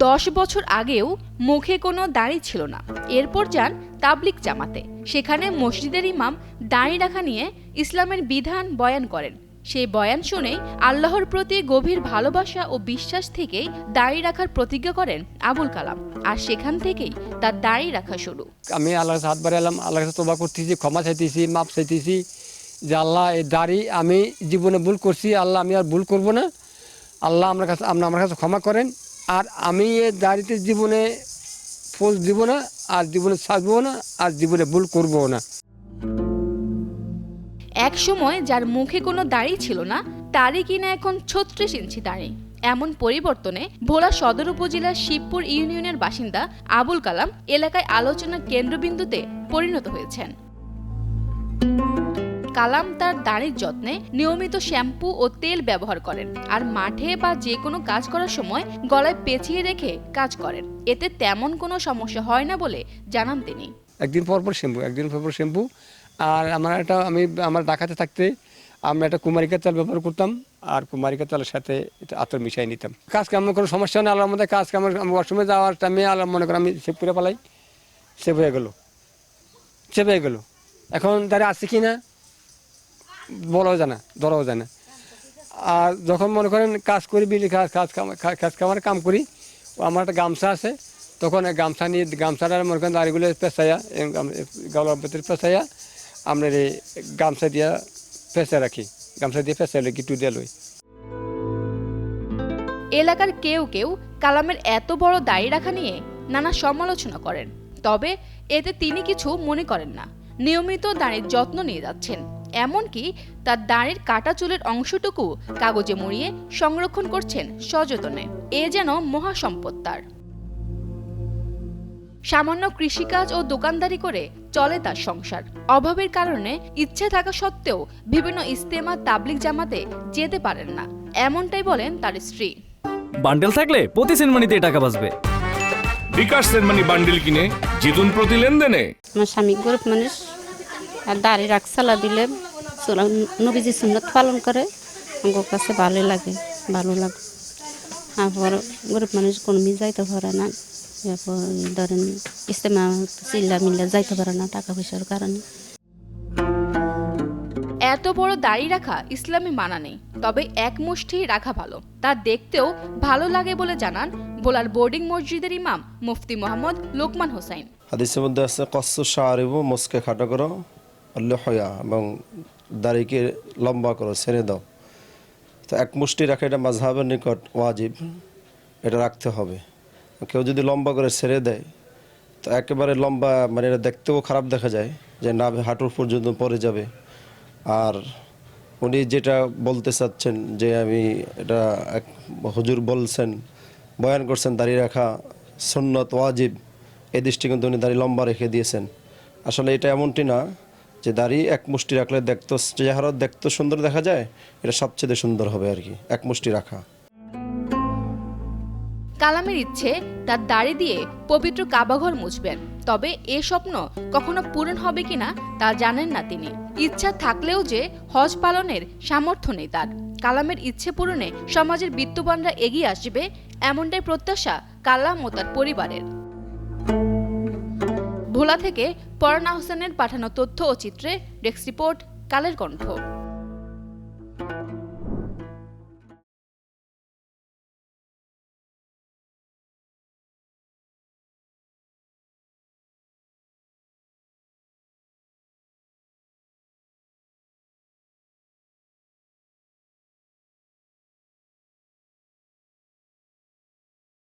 10 বছর আগেও মুখে কোনো দাড়ি ছিল না। এরপর যান তাবলিগ জামাতে। সেখানে মসজিদের ইমাম দাড়ি রাখা নিয়ে ইসলামের বিধান বয়ান করেন। সেই বয়ান শুনে আল্লাহর প্রতি গভীর ভালোবাসা ও বিশ্বাস থেকেই দাড়ি রাখার প্রতিজ্ঞা করেন আবুল কালাম। আর সেখান থেকেই তার দাড়ি রাখা শুরু। আমি আল্লাহর কাছে হাত বাড়ালাম, আল্লাহর কাছে তওবা করতেছি, ক্ষমা চাইতেছি, মাপ চাইতেছি যে আল্লাহ এই দাড়ি আমি জীবনে ভুল করছি, আল্লাহ আমি আর ভুল করব না। আল্লাহ আমার কাছে ক্ষমা করেন। আর আমি এই দাড়িতে জীবনে ফোজ দিব না, আর জীবনে ছাড়বো না, আর জীবনে ভুল করবো না। এক সময় যার মুখে কোনো দাড়ি ছিল না, তারই কিনা এখন 36 ইঞ্চি দাড়ি। এমন পরিবর্তনে ভোলা সদর উপজেলার শিবপুর ইউনিয়নের বাসিন্দা আবুল কালাম এলাকায় আলোচনার কেন্দ্রবিন্দুতে পরিণত হয়েছেন। কালাম তার দাড়ির যত্নে নিয়মিত শ্যাম্পু ও তেল ব্যবহার করেন, আর মাঠে বা যে কোনো কাজ করার সময় গলায় পেঁচিয়ে রেখে কাজ করেন। এতে তেমন কোনো সমস্যা হয় না বলে জানান তিনি। একদিন পর পর শ্যাম্পু। আর আমার ঢাকাতে থাকতে আমরা একটা কুমারিকা তেল ব্যবহার করতাম, আর কুমারিকা তেলের সাথে আতর মিশাই নিতাম। কাজ কামের কোনো সমস্যা নেই, আল্লাহর মধ্যে কাজ কামের ওয়াশরুমে যাওয়ার টাইমে আল্লাহ মনে করেন আমি সেভ করে পালাই, সেভ হয়ে গেল। এখন তারা আছে কি না বলাও যায় না, ধরাও যায় না। আর যখন মনে করেন কাজ করি, কাজ কামার কাম করি, আমার একটা গামছা আছে, তখন গামছাটা মনে করেন দাড়িগুলো পেঁচাইয়া গলার ভিতরে পেঁচাইয়া আপনার এই গামছা দিয়া পেঁচা রাখি, গামছা দিয়ে পেঁচাইলে একটু দিয়ে লই। এলাকার কেউ কেউ কালামের এত বড় দাড়ি রাখা নিয়ে নানা সমালোচনা করেন, তবে এতে তিনি কিছু মনে করেন না। নিয়মিত দাড়ির যত্ন নিয়ে যাচ্ছেন, এমনকি তার দাড়ির কাটা চুলের অংশটুকু কাগজে মুড়িয়ে সংরক্ষণ করছেন সযত্নে। এ যেন মহাসম্পদ তার। সামান্য কৃষিকাজ ও দোকানদারি করে চলে তার সংসার। অভাবের কারণে ইচ্ছে থাকা সত্ত্বেও বিভিন্ন ইজতেমা তাবলিগ জামাতে যেতে পারেন না, এমনটাই বলেন তার স্ত্রী। বান্ডেল থাকলে প্রতি সেনমানিতে টাকা বাঁচবে। বিকাশ সেনমানি বান্ডেল কিনে জিতুন প্রতি লেনদেনে। আমার স্বামী গরিব মানুষ, আর দাড়ি রাখসালা দিলে নবীজি সুন্নাত পালন করে, আমার কাছে ভালো লাগে। আর গরিব মানুষ কোনো যাইতে পারে না, ধরেন ইস্তেমা চিল্লা মিল্লা যাইতে পারে না টাকা পয়সার কারণে। এত বড় দাড়ি রাখা ইসলামে মানা নেই, তবে এক মুষ্টি রাখা ভালো। তা দেখতেও ভালো লাগে বলে জানান ভোলার বোর্ডিং মসজিদের ইমাম মুফতি মোহাম্মদ লোকমান হোসাইন। হাদিসের মধ্যে আছে কসু শারিবু, মুসকে খাটো করো, হয়া এবং দাড়িকে লম্বা করো, ছেড়ে দাও। তো এক মুষ্টি রাখা এটা মাযহাবের নিকট ওয়াজিব, এটা রাখতে হবে। কেউ যদি লম্বা করে ছেড়ে দেয় তো একেবারে লম্বা, মানে এটা দেখতেও খারাপ দেখা যায়, যে নাভি হাঁটুর পর্যন্ত পড়ে যাবে। আর উনি যেটা বলতে চাচ্ছেন যে আমি এটা এক হুজুর বলছেন, বয়ান করছেন দাড়ি রাখা সুন্নত ওয়াজিব, এই দৃষ্টিকোণ উনি দাড়ি লম্বা রেখে দিয়েছেন। আসলে এটা এমনটি না যে দাড়ি এক মুষ্টি রাখলে চেহারা দেখতে সুন্দর দেখা যায়, এটা সবচেয়ে সুন্দর হবে আর কি, এক মুষ্টি রাখা। কালামের ইচ্ছে তার দাড়ি দিয়ে পবিত্র কাবাঘর মুছবেন, তবে এ স্বপ্ন কখনো পূরণ হবে কিনা তা জানেন না তিনি। ইচ্ছা থাকলেও যে হজ পালনের সামর্থ্য নেই তার। কালামের ইচ্ছে পূরণে সমাজের বিত্তবানরা এগিয়ে আসবে, এমনটাই প্রত্যাশা কালাম ও তার পরিবারের। ভোলা থেকে পরানা হোসেনের পাঠানো তথ্য ও চিত্রে ডেস্ক রিপোর্ট, কালের কণ্ঠ।